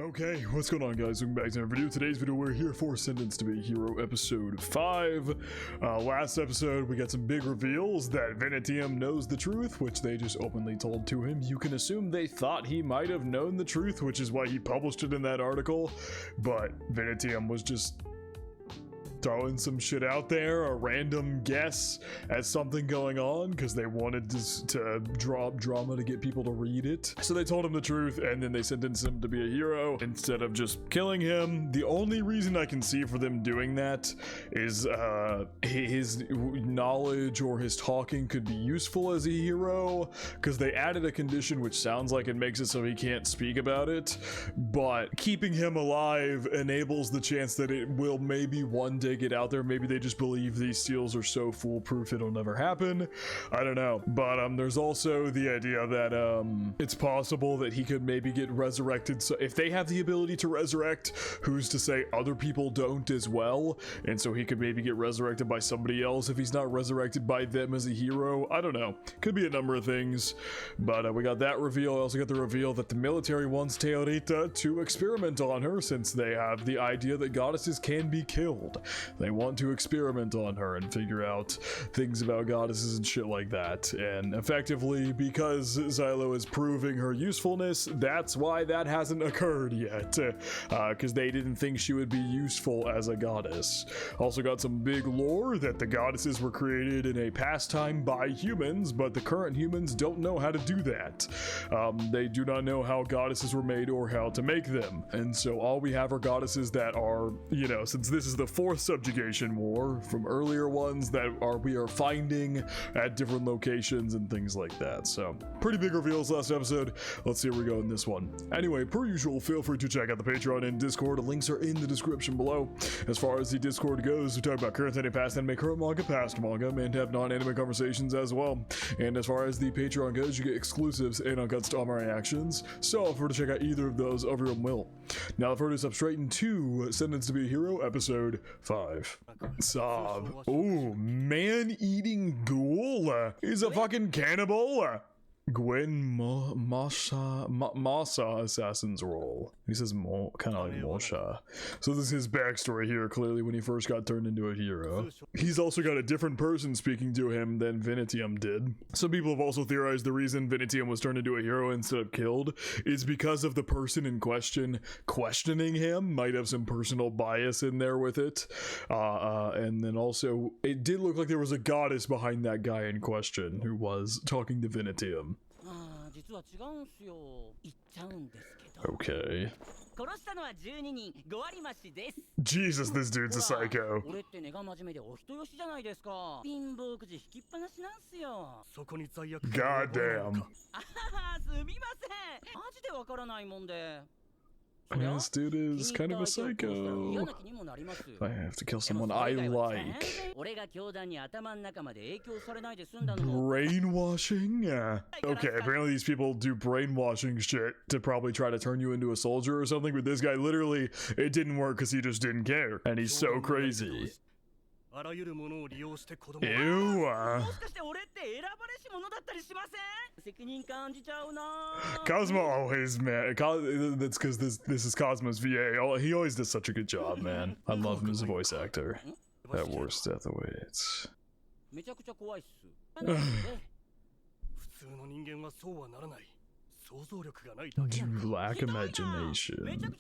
Okay, what's going on, guys? Welcome back to another video. Today's video, we're here for Sentenced to be a Hero episode 5. Last episode, we got some big reveals that Venetium knows the truth, which they just openly told to him. You can assume they thought he might have known the truth, which is why he published it in that article, but Venetium was just throwing some shit out there, a random guess at something going on because they wanted to drop drama to get people to read it. So they told him the truth and then they sentenced him to be a hero instead of just killing him. The only reason I can see for them doing that is his knowledge or his talking could be useful as a hero, because they added a condition which sounds like it makes it so he can't speak about it, but keeping him alive enables the chance that it will maybe one day get out there. Maybe they just believe these seals are so foolproof it'll never happen. I don't know. But there's also the idea that it's possible that he could maybe get resurrected. So if they have the ability to resurrect, who's to say other people don't as well? And so he could maybe get resurrected by somebody else if he's not resurrected by them as a hero. I don't know. Could be a number of things. But we got that reveal. I also got the reveal that the military wants Teorita to experiment on her, since they have the idea that goddesses can be killed. They want to experiment on her and figure out things about goddesses and shit like that. And effectively, because Xylo is proving her usefulness, that's why that hasn't occurred yet. Because they didn't think she would be useful as a goddess. Also got some big lore that the goddesses were created in a pastime by humans, but the current humans don't know how to do that. They do not know how goddesses were made or how to make them. And so all we have are goddesses that are, you know, since this is the fourth subjugation war from earlier ones that we are finding at different locations and things like that. So pretty big reveals last episode. Let's see where we go in this one. Anyway, per usual, feel free to check out the Patreon and Discord. Links are in the description below. As far as the Discord goes, we talk about current anime, past anime, current manga, past manga, and have non-anime conversations as well. And as far as the Patreon goes, you get exclusives and uncuts to all my reactions. So feel free to check out either of those of your own will. Now, the first up straight into Sentenced to be a Hero episode 5. TSAV. Ooh, man-eating ghoul. He's a fucking cannibal. Gwen Masa assassin's role. He says kind of like Mosha. So this is his backstory here, clearly when he first got turned into a hero. He's also got a different person speaking to him than Venetium did. Some people have also theorized the reason Venetium was turned into a hero instead of killed is because of the person in question questioning him. Might have some personal bias in there with it. And then also, it did look like there was a goddess behind that guy in question who was talking to Venetium. Okay. Jesus, this dude's a psycho. Goddamn. This dude is kind of a psycho. I have to kill someone I like. Brainwashing? Okay, apparently these people do brainwashing shit to probably try to turn you into a soldier or something, but this guy literally, it didn't work because he just didn't care. And he's so crazy. Ew. Cosmo always, man. That's because this is Cosmo's VA. He always does such a good job, man. I love him as a voice actor. That worst death awaits. You lack imagination.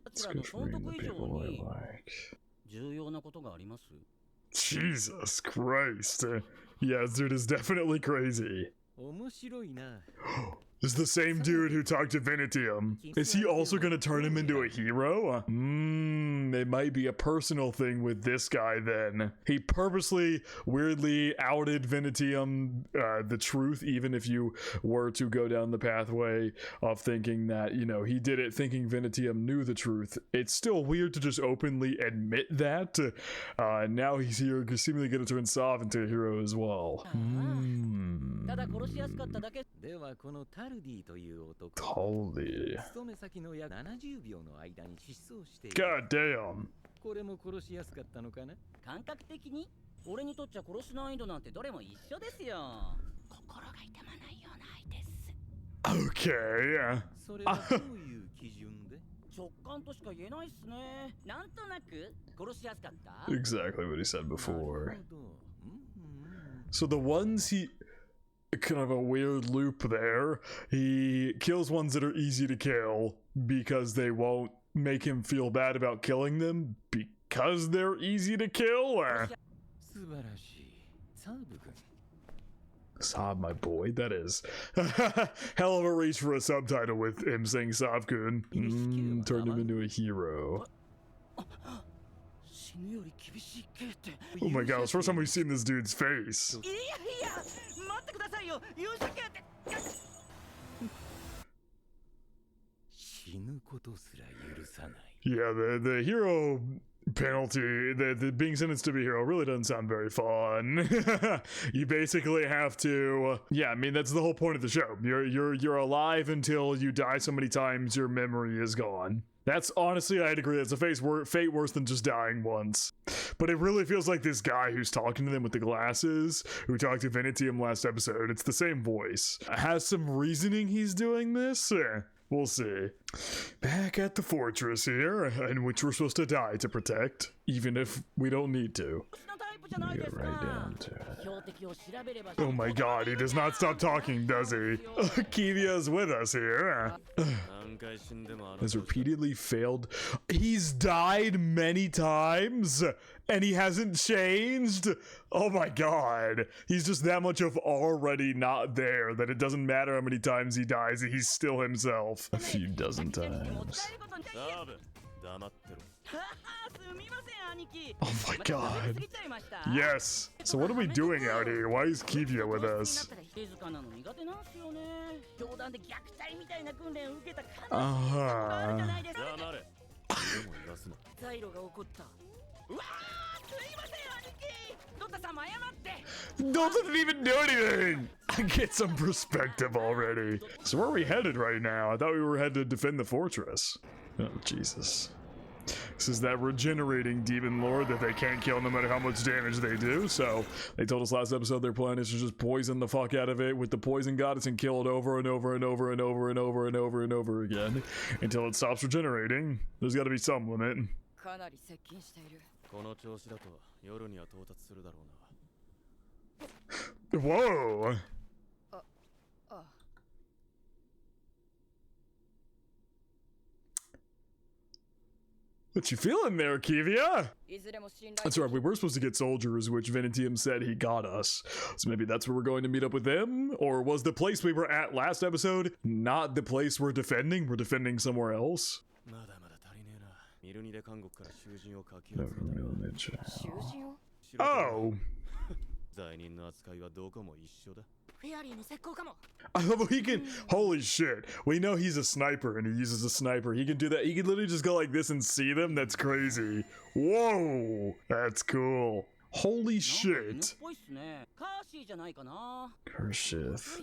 It's good for reading the people I like. Jesus Christ. Yeah, this dude is definitely crazy. Is the same dude who talked to Venetium. Is he also gonna turn him into a hero? It might be a personal thing with this guy then. He purposely, weirdly outed Venetium the truth, even if you were to go down the pathway of thinking that, you know, he did it thinking Venetium knew the truth. It's still weird to just openly admit that. Now he's here, seemingly gonna turn Sav into a hero as well. Taldi. God damn. Okay. それはどういう基準で？直感としか言えないっすね。なんとなく殺しやすかった。 Exactly what he said なる before. ほど。So the ones he... Kind of a weird loop there. He kills ones that are easy to kill because they won't make him feel bad about killing them because they're easy to kill. 素晴らしい。サーブ君。 Saab, my boy, that is hell of a reach for a subtitle with him saying Saab-kun. Turned him into a hero. Oh my god, it's the first time we've seen this dude's face. Yeah, the hero penalty, the being sentenced to be a hero really doesn't sound very fun. You basically have to, yeah, I mean that's the whole point of the show. You're alive until you die so many times your memory is gone. That's honestly, I'd agree, that's a fate worse than just dying once. But it really feels like this guy who's talking to them with the glasses, who talked to Venetium last episode, it's the same voice. Has some reasoning he's doing this? We'll see. Back at the fortress here, in which we're supposed to die to protect, even if we don't need to. Get right down to it. Oh my god, he does not stop talking, does he? Kivia's with us here. Has repeatedly failed. He's died many times, and he hasn't changed? Oh my god. He's just that much of already not there that it doesn't matter how many times he dies, he's still himself. A few dozen times. Oh my god. Yes. So what are we doing out here? Why is Kivia with us? Dota didn't even do anything! Get some perspective already. So where are we headed right now? I thought we were headed to defend the fortress. Oh, Jesus. This is that regenerating demon lord that they can't kill no matter how much damage they do. So they told us last episode their plan is to just poison the fuck out of it with the poison goddess and kill it over and over and over and over and over and over and over again until it stops regenerating. There's got to be some limit. Whoa! What you feeling there, Kivia? That's right, we were supposed to get soldiers, which Venetium said he got us. So maybe that's where we're going to meet up with them? Or was the place we were at last episode not the place we're defending? We're defending somewhere else? Oh! I love how he can, holy shit, we know he's a sniper and he uses a sniper. He can do that. He can literally just go like this and see them. That's crazy. Whoa, that's cool. Holy shit. Kershith.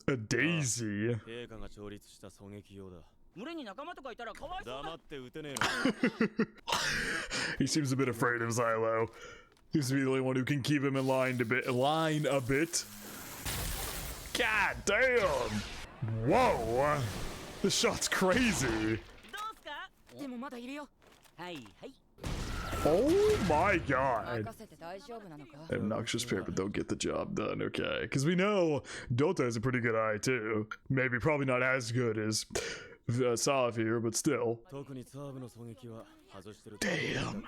A daisy. He seems a bit afraid of Xylo. Seems to be the only one who can keep him in line a bit. God damn! Whoa! This shot's crazy. Oh my god. Obnoxious pair, but they'll get the job done, okay. Because we know Dota has a pretty good eye too. Maybe probably not as good as Sav here, but still. Damn.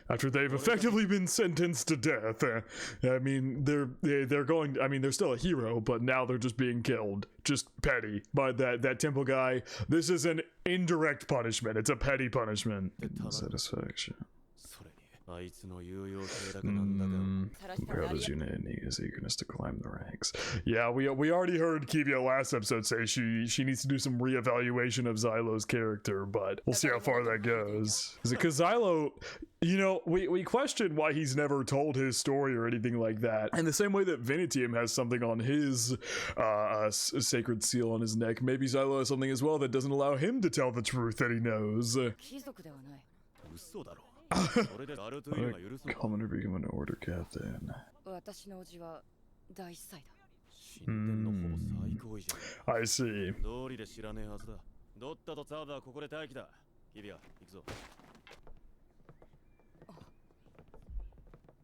After they've effectively been sentenced to death, I mean, they're still a hero, but now they're just being killed. Just petty by that temple guy. This is an indirect punishment. It's a petty punishment. Satisfaction. あいつの有用性だかなんだか。 Parallel's unit and his eagerness to climb the ranks. Yeah, we already heard Kivia last episode say she needs to do some reevaluation of Xylo's character, but we'll see how far that goes. Is it because Xylo, you know, we question why he's never told his story or anything like that. And the same way that Venetium has something on his sacred seal on his neck, maybe Xylo has something as well that doesn't allow him to tell the truth that he knows. 嘘だろ。 Commander become an order captain. 私のおじは大司祭だ。 神殿のほぼ最高位じゃん。 I see. 道理で知らねえはずだ。ドッタとツァーブはここで待機だ。キビア、行くぞ。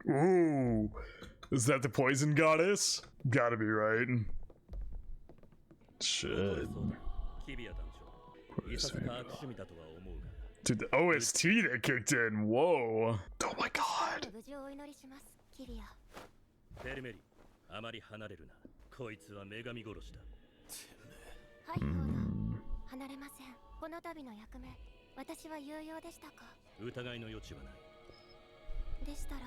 Ooh, is that the poison goddess? Gotta be right. Shit. キビア団長。いささか悪趣味だとは思うが。 Dude, the OST that kicked in. Whoa. Oh my god. 無事をお祈りします、キリア。ペルメリ、あまり離れるな。こいつは女神殺しだ。はい、そうだ。離れません。この度の役目、私は有用でしたか。疑いの余地はない。でしたら、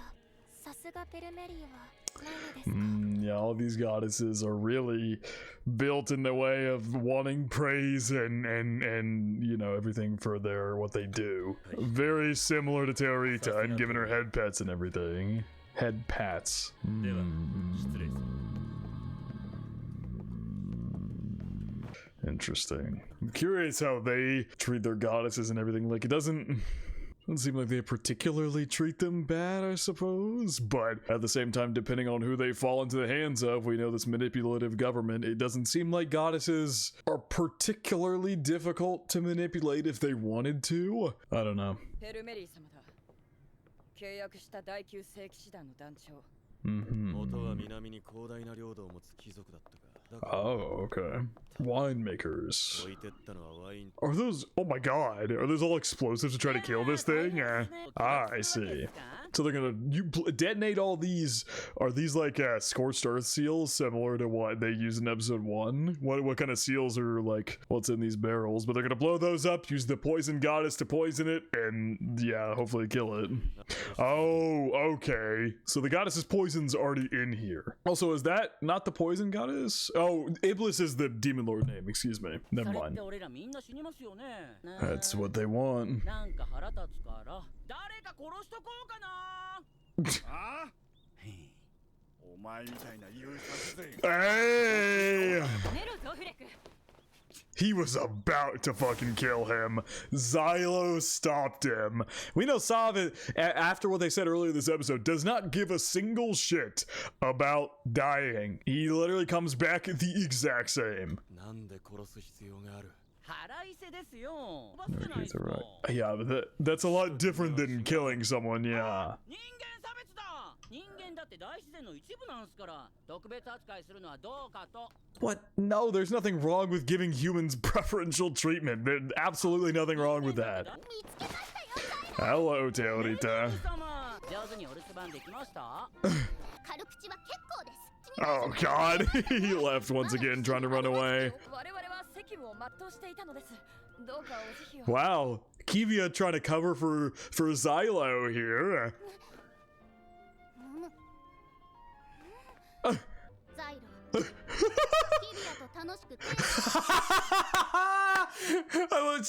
さすがペルメリーはないのですか。 Yeah, all these goddesses are really built in the way of wanting praise and you know everything for what they do. Very similar to Teorita and giving her head pets and everything. Head pats. Interesting. I'm curious how they treat their goddesses and everything. Like, it doesn't seem like they particularly treat them bad, I suppose. But at the same time, depending on who they fall into the hands of, we know this manipulative government, it doesn't seem like goddesses are particularly difficult to manipulate if they wanted to. I don't know. ペルメリー様だ。契約した第9世紀師団の団長。 元は南に広大な領土を持つ貴族だったか。 Oh, okay. Winemakers. 置いてったのはワイン。 Are those, oh my god, are those all explosives to try to kill this thing? I see. So they're gonna detonate all these. Are these like scorched earth seals similar to what they use in episode 1? What kind of seals are like what's in these barrels? But they're gonna blow those up, use the poison goddess to poison it, and yeah, hopefully kill it. Oh, okay. So the goddess's poison's already in here. Also, is that not the poison goddess? Oh, Iblis is the demon lord name, excuse me. Never mind. That's what they want. なんか腹立つから誰か殺しとこうかな。ああお前みたいな優勝勢 Hey! ネロゾフレク。 He was about to fucking kill him. Xylo stopped him. We know Sav, after what they said earlier this episode, does not give a single shit about dying. He literally comes back the exact same. なんで殺す必要がある。 腹いせですよ。 He's alright. Yeah, but that's a lot different than killing someone, yeah. 人間差別だ。人間だって大自然の一部なんすから。特別扱いするのはどうかと。 What? No, there's nothing wrong with giving humans preferential treatment. There's absolutely nothing wrong with that. 見つけましたよ。 Hello, Teorita. 様、上手にお留守番できました？軽口は結構です。 Oh god, he left once again, trying to run away. 我々は責務を全うしていたのです。どうかお慈悲を。 Wow, Kivia trying to cover for Xylo here. ザイロ。キリアと楽しく。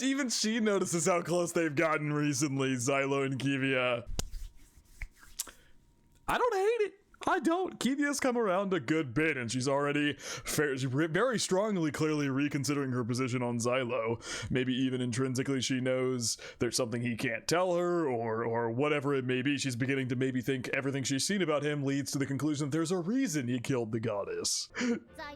Even she notices how close they've gotten recently, Xylo and Kivia. I don't hate it. I don't. Kivia's come around a good bit, and she's already very strongly, clearly reconsidering her position on Xylo. Maybe even intrinsically she knows there's something he can't tell her, or whatever it may be. She's beginning to maybe think everything she's seen about him leads to the conclusion that there's a reason he killed the goddess.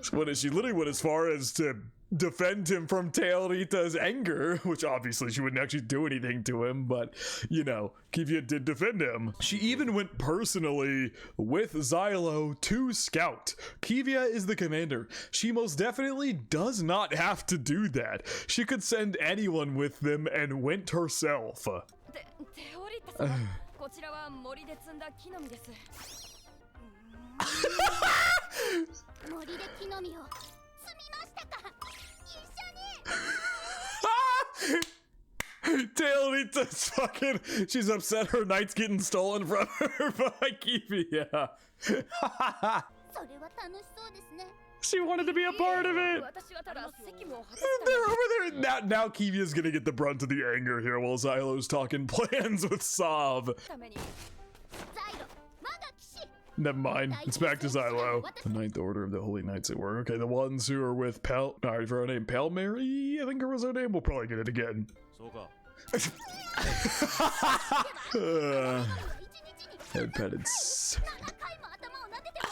She literally went as far as to defend him from Teorita's anger, which obviously she wouldn't actually do anything to him, but, you know, Kivia did defend him. She even went personally with Xylo to scout. Kivia is the commander. She most definitely does not have to do that. She could send anyone with them and went herself. テオリッタ様、こちらは森で摘んだ木の実です。森で木の実を摘みましたか。一緒に。Tailorita's fucking, she's upset her knight's getting stolen from her by Kiwi. Yeah. それは楽しそうですね。 She wanted to be a part of it. 私はただ責務を果たす They're over there. Now Kivia's gonna get the brunt of the anger here while Xylo's talking plans with Sav. ために ザイロ、我が騎士。 Never mind. It's back to Xylo. The Ninth Order of the Holy Knights at work. Okay, the ones who are with Pal. Alright, for her name, Pal Mary, I think her was her name. We'll probably get it again. そうか Head patted. 7回も頭を撫でても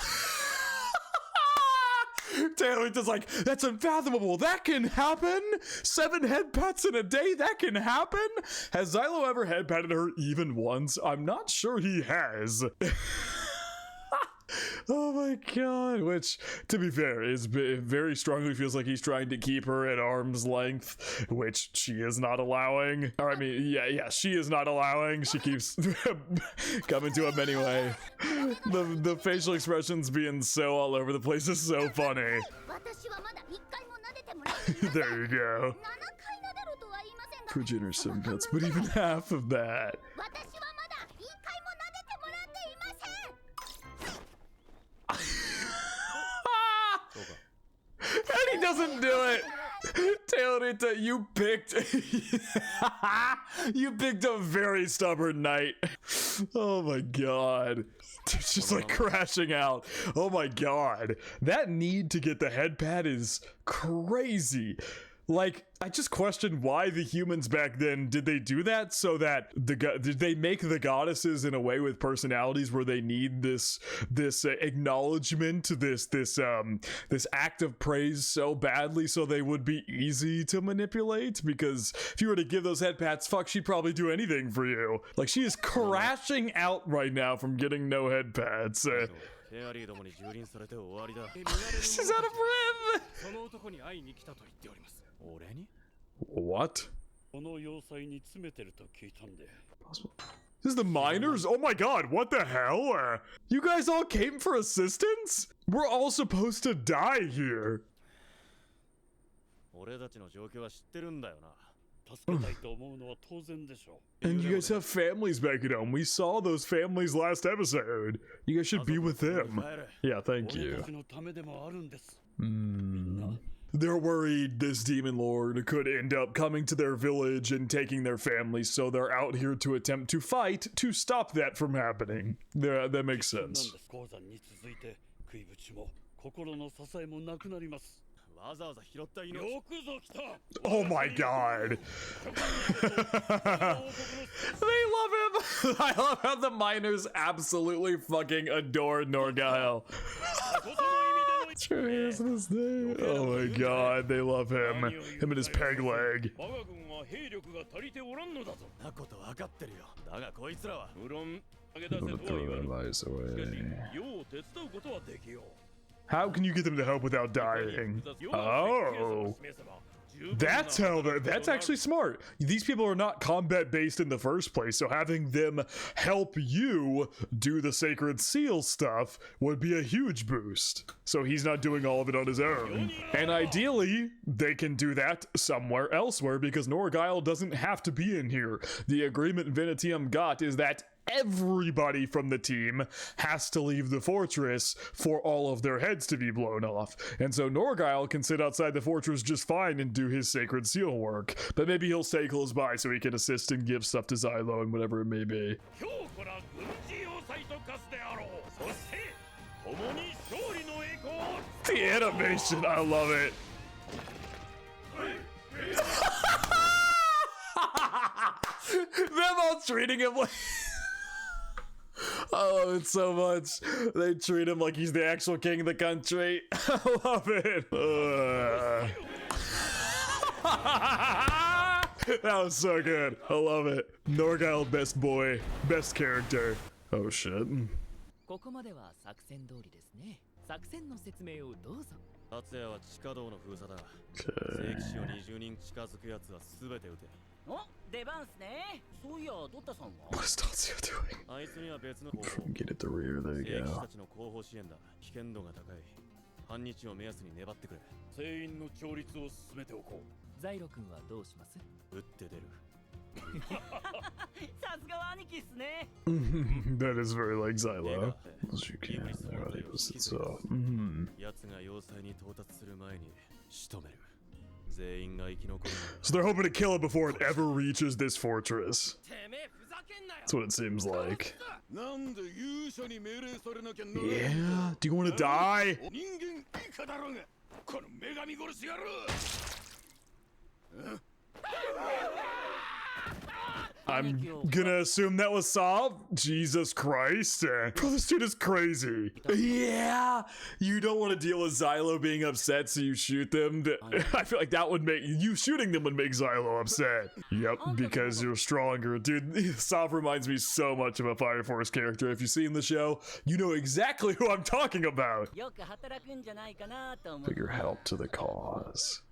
Taylor's like, that's unfathomable. That can happen. 7 head pats in a day. That can happen. Has Xylo ever head patted her even once? I'm not sure he has. Oh my god. Which, to be fair, is very strongly feels like he's trying to keep her at arm's length, which she is not allowing. Or I mean, yeah, she is not allowing. She keeps coming to him anyway. The facial expressions being so all over the place is so funny. 私はまだ1回も撫でてもらっていません。 There you go. 7回撫でろとは言いませんが、 For generous 7 cuts, but even half of that. 私はまだ1回も撫でてもらっていません。 And he doesn't do it. Taylorita, you picked you picked a very stubborn knight. Oh my god. It's just like crashing out. Oh my god. That need to get the head pad is crazy. Like, I just question why the humans back then, did they do that so that did they make the goddesses in a way with personalities where they need this acknowledgement, this act of praise so badly so they would be easy to manipulate? Because if you were to give those head pats, fuck, she'd probably do anything for you. Like, she is crashing out right now from getting no head pats. She's out of breath. その男に会いに来たと言っております。俺に What? この要塞に詰めてると聞いたんで。 This is the miners? Oh my god, what the hell? You guys all came for assistance? We're all supposed to die here. 俺たちの状況は知ってるんだよな。助けたいと思うのは当然でしょう。 And you guys have families back at home. We saw those families last episode. You guys should be with them. Yeah, thank 俺 you. たちのためでもあるんです。 They're worried this demon lord could end up coming to their village and taking their families, so they're out here to attempt to fight to stop that from happening. That makes なんで sense. す鉱山に続いて食いぶちも心の支えもなくなります。わざわざ拾った命。よくぞ来た。 Oh my god. They love him. I love how the miners absolutely fucking adore Norgyle. True, isn't his name? Oh my god, they love him. Him and his peg leg. 我が軍は兵力が足りておらんのだぞ。なことわかってるよ。だがこいつらは無論投げ出せ I'm と gonna は言わ throw ぬ。 their し lives かし away. 世を手伝うことはできよう。 How can you get them to help without dying? Oh. That's how that's actually smart. These people are not combat based in the first place, so having them help you do the sacred seal stuff would be a huge boost. So he's not doing all of it on his own. And ideally, they can do that somewhere elsewhere because Norgyle doesn't have to be in here. The agreement Venetium got is that everybody from the team has to leave the fortress for all of their heads to be blown off. And so Norgyle can sit outside the fortress just fine and do his sacred seal work. But maybe he'll stay close by so he can assist and give stuff to Xylo and whatever it may be. 今日から軍事要塞と化すであろう。そして共に勝利の栄光を。 The animation, I love it. Them all treating him like I love it so much. They treat him like he's the actual king of the country. I love it. That was so good. I love it. Norgyle, best boy, best character. Oh shit. ここまでは作戦通りですね。作戦の説明をどうぞ。達也は地下道の封鎖だ。聖騎士を20人近づくやつは全て撃て。お、出番っすね。そういや、ドッタさんは What is Tatsuya doing? あいつには別の Get at the rear, there 聖 you 騎士 go. たちの後方支援だ。危険度が高い。半日を目安に粘ってくれ。全員の調律を進めておこう。ザイロ君はどうします？撃って出る。さすがは兄貴っすね。 That is very like Xylo. As you can, there are the opposites of. 奴が要塞に到達する前に仕留める。全員が生き残る。 So they're hoping to kill it before it ever reaches this fortress. てめえふざけんなよ。 That's what it seems like. なんで勇者に命令されなきゃならない。 Yeah? Do you want to die? 人間以下だろうが、この女神殺し野郎。 I'm gonna assume that was Sav. Jesus Christ. Bro, this dude is crazy. Yeah! You don't want to deal with Xylo being upset, so you shoot them. I feel like that would make you shooting them would make Xylo upset. Yep, because you're stronger. Dude, Sav reminds me so much of a Fire Force character. If you've seen the show, you know exactly who I'm talking about. よく働くんじゃないかなと思って。 Figure help to the cause.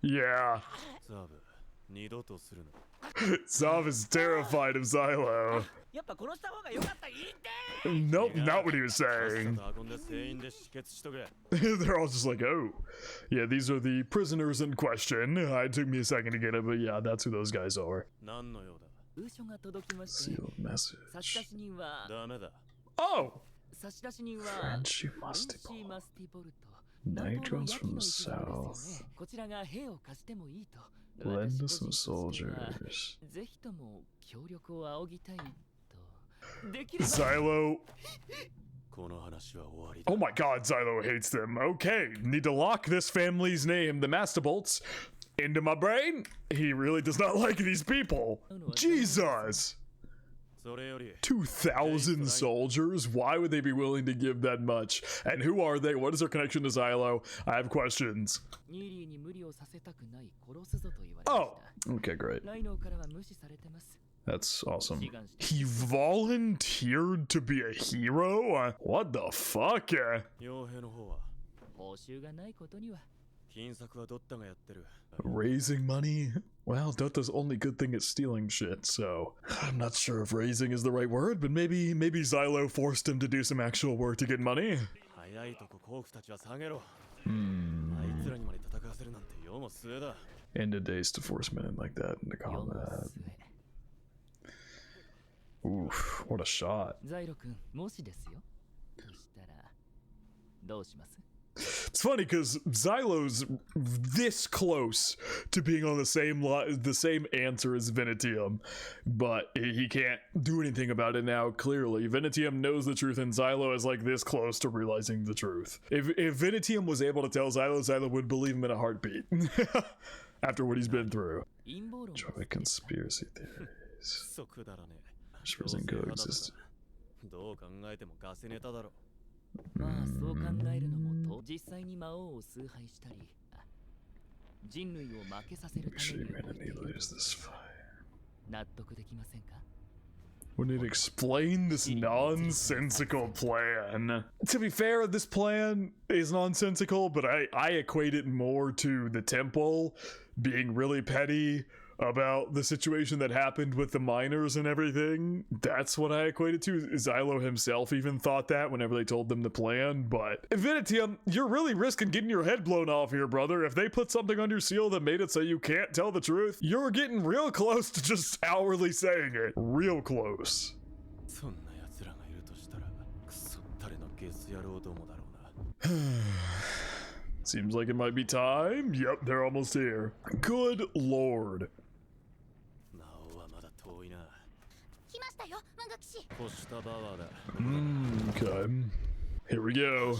Yeah. ザーブ、二度とするな。 Sav is terrified of Xylo. やっぱ殺した方が良かった。言って。 Nope, not what he was さっ saying. さと運んで全員で止血しとけ。 They're all just like, oh, yeah, these are the prisoners in question. It took me a second to get it, but yeah, that's who those guys are. 何の用だ。封書が届きまして、 Sealed 差出 message. 人は、ダメだ。 Oh, 差出人は、 Frenchy フレンシー Mustipole. マスティボルト。 Nitrons from the 南方の焼きの一部ですよ south. ね。こちらが兵を貸してもいいと。 Lend us 私個 some 人としては soldiers. ぜひとも協力を仰ぎたいと。できれば Xylo. この話は終わりだ。 Oh my god, Xylo hates them. Okay, need to lock this family's name, the Mastibolts, into my brain. He really does not like these people. Jesus. それより、 2,000 soldiers? Why would they be willing to give that much? And who are they? What is their connection to Xylo? I have questions. ニーリーに無理をさせたくない殺すぞと言われまし Oh, た。 okay, great. ライノーからは無視されてます。 That's awesome. He volunteered to be a hero? What the fuck? 傭兵の方は、報酬がないことには。金策はドッタがやってる。 Raising money? Well, Dota's only good thing is stealing shit, so I'm not sure if raising is the right word, but maybe Xylo forced him to do some actual work to get money. 早いとこ甲府たちは下げろ。あいつらにまで戦わせるなんて世も末だ。 Ended days to force men like that into 世の combat. 末。 Oof, what a shot. ザイロ君、もしですよ。としたら、どうします？ It's funny because Xylo's this close to being on the same answer as Venetium, but he can't do anything about it now. Clearly, Venetium knows the truth, and Xylo is like this close to realizing the truth. If Venetium was able to tell Xylo, Xylo would believe him in a heartbeat after what he's been through. 陰謀論 Enjoy conspiracy theories. くそくだらねえ。 Whispers and coexist. どう考えてもガセネタだろ。まあそう考えるのもと実際に魔王を崇拝したり人類を負けさせる Make た sure め your に動い enemy ている lose this fight. 納得できませんか？ When it explained this nonsensical plan. To be fair, this plan is nonsensical, but I equate it more to the temple being really petty about the situation that happened with the miners and everything. That's what I equated to. Xylo himself even thought that whenever they told them the plan, but Venetium, you're really risking getting your head blown off here, brother. If they put something on your seal that made it so you can't tell the truth, you're getting real close to just outwardly saying it. Real close. そんな奴らがいるとしたら、クソったれのゲス野郎どもだろうな。 Seems like it might be time. Yep, they're almost here. Good lord. 魔王はまだ遠いな。来ましたよ、漫画騎士。越したパワーだ。 Okay. Here we go.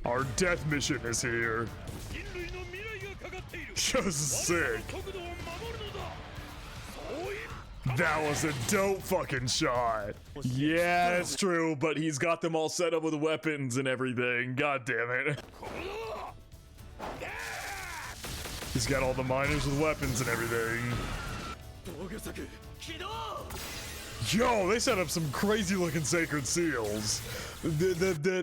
Our death mission is here. 人類の未来がかかっている。 Just sick. 国土を守るのだ。そうい That was a dope fucking shot. Yeah, it's true, but he's got them all set up with weapons and everything. God damn it. He's got all the miners with weapons and everything. 防御策起動。 Yo, they set up some crazy looking sacred seals.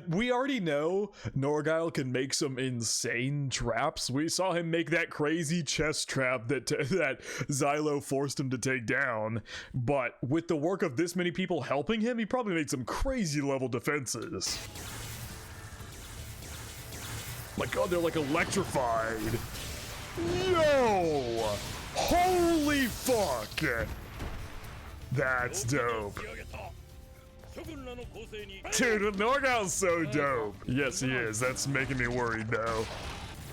We already know Norgyle can make some insane traps. We saw him make that crazy chest trap that Xylo forced him to take down. But with the work of this many people helping him, he probably made some crazy level defenses. My god, they're like electrified. Yo! Holy fuck! That's dope. 諸軍らの構成に Dude, Norgal's so dope. Yes, he is. That's making me worried, though.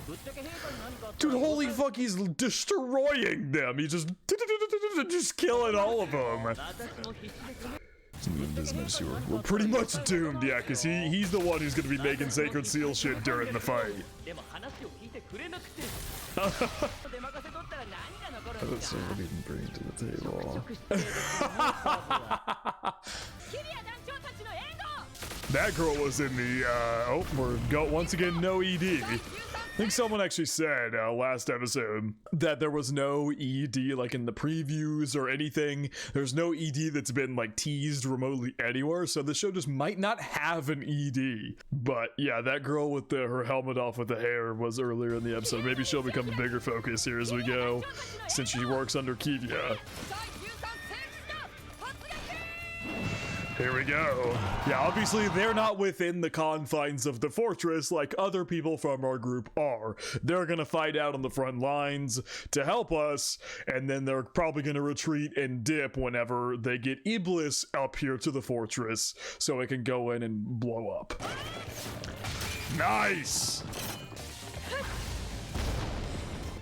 ぶっちゃけ陛下に何かあったら Dude, holy fuck, he's destroying them. He's just killing all of them. 私も必死です。 We're pretty much doomed, yeah, because he's the one who's gonna be making Sacred Seal shit during the fight. でも話を聞いてくれなくて。出任せ取ったら何が残るんですか。 what he can bring to the table. キリア団長たちの援護。 That girl was in the, once again, no ED. I think someone actually said last episode that there was no ED like in the previews or anything. There's no ED that's been like teased remotely anywhere, so the show just might not have an ED. But yeah, that girl with her helmet off with the hair was earlier in the episode. Maybe she'll become a bigger focus here as we go, since she works under Kivia. Here we go. Yeah, obviously they're not within the confines of the fortress like other people from our group are. They're gonna fight out on the front lines to help us, and then they're probably gonna retreat and dip whenever they get Iblis up here to the fortress so it can go in and blow up. Nice!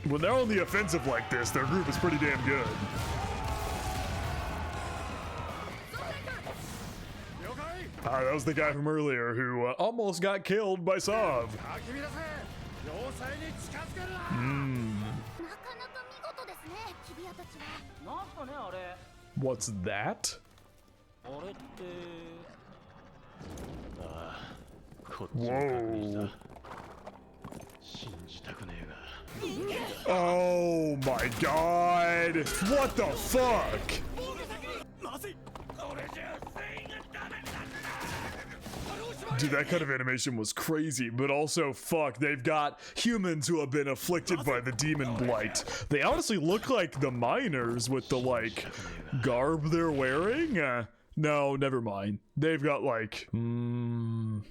When they're on the offensive like this, their group is pretty damn good. That was the guy from earlier who almost got killed by TSAV. なかなか見事ですね、キビアたちは。なんすかねあれ。 What's that? あれって。こっちも確認した Whoa. 信じたくねえが Oh my god. What the fuck? まずいこれじゃ全員がダメだ Dude, that kind of animation was crazy, but also, fuck, they've got humans who have been afflicted by the demon blight. They honestly look like the miners with the, like, garb they're wearing. No, never mind. They've got, like, who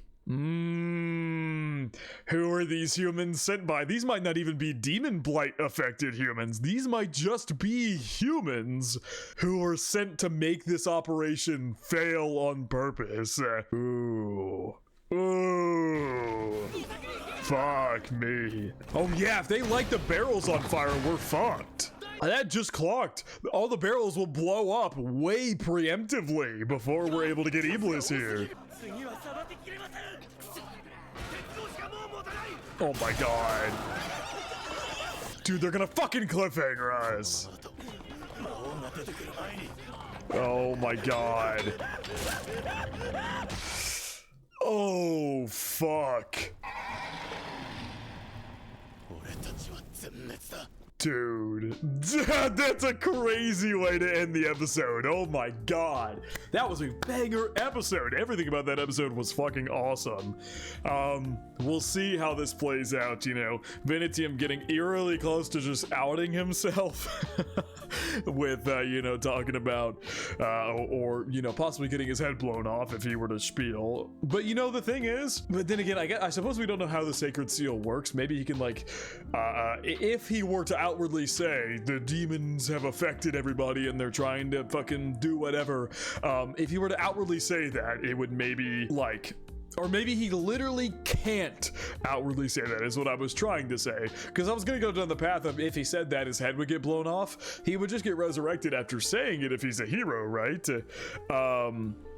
are these humans sent by? These might not even be demon blight affected humans. These might just be humans who are sent to make this operation fail on purpose. Ooh. Ooh. Fuck me. Oh yeah, if they light the barrels on fire, we're fucked. That just clocked. All the barrels will blow up way preemptively before we're able to get Iblis here. 次はさばききれません鉄道しかもう持たない Oh my god. Dude, they're gonna fucking cliffhanger us. 魔王が出てくる前に Oh my god. Oh, fuck. 俺たちは全滅だ Dude, that's a crazy way to end the episode. Oh my god. That was a banger episode. Everything about that episode was fucking awesome. We'll see how this plays out, you know. Venetium getting eerily close to just outing himself with, you know, talking about, or, you know, possibly getting his head blown off if he were to spiel. But, you know, the thing is, but then again, I suppose we don't know how the Sacred Seal works. Maybe he can, like, if he were to outwardly say the demons have affected everybody and they're trying to fucking do whatever, if he were to outwardly say that, it would maybe, like, or maybe he literally can't outwardly say that is what I was trying to say, because I was going to go down the path of if he said that his head would get blown off, he would just get resurrected after saying it if he's a hero, right?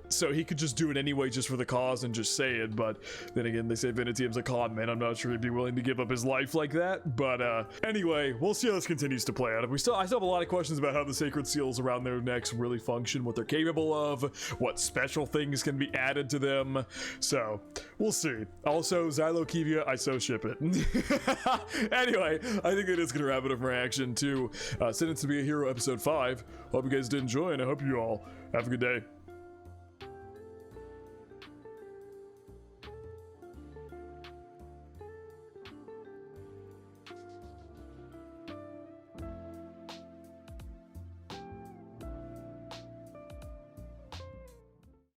So he could just do it anyway just for the cause and just say it. But then again, they say Venetium's a con man. I'm not sure he'd be willing to give up his life like that. But anyway, we'll see how this continues to play out. I still have a lot of questions about how the Sacred Seals around their necks really function, what they're capable of, what special things can be added to them. So we'll see. Also, Xylo Kivia, I so ship it. Anyway, I think that is going to wrap it up for reaction to Sentenced to be a Hero episode 5. Hope you guys did enjoy, and I hope you all have a good day.